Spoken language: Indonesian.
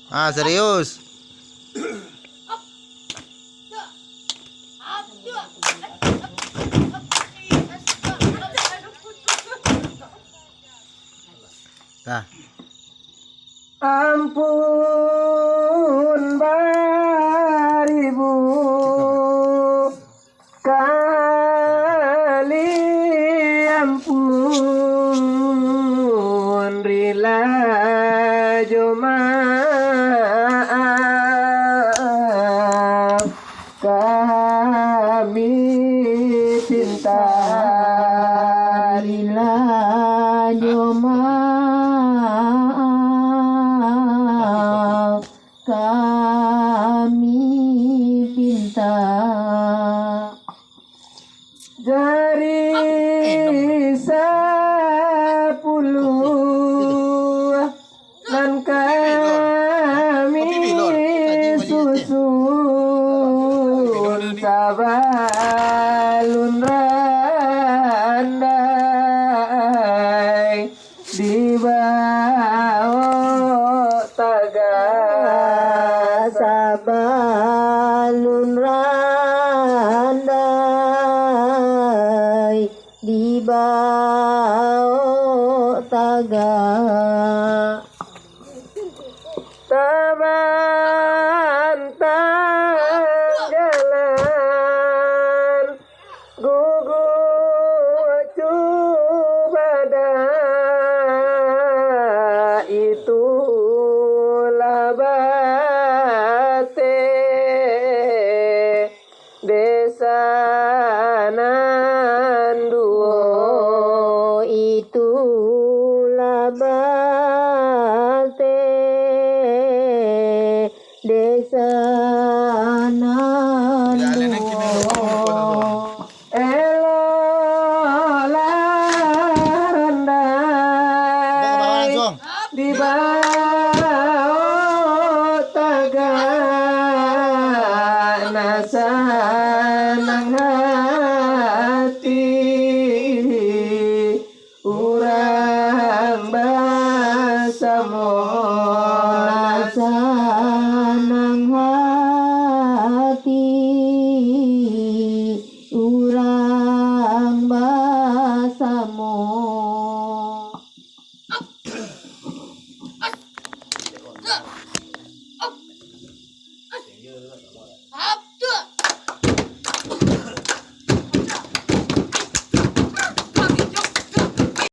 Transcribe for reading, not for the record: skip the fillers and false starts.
Ah, serius. Nah. Ampun baribu kali ampun rila jemaah kami cinta rila jemaah kami pinta dari 10 dan kami susun sabalun randai di bawah taga sabalun randai di bawah taga tabantang jalan gugur cubada itulah bate desa Nanduo itulah bate desa Nanduo elolah di bawah taga nasanang hati urang basamo nasanang hati urang basamo.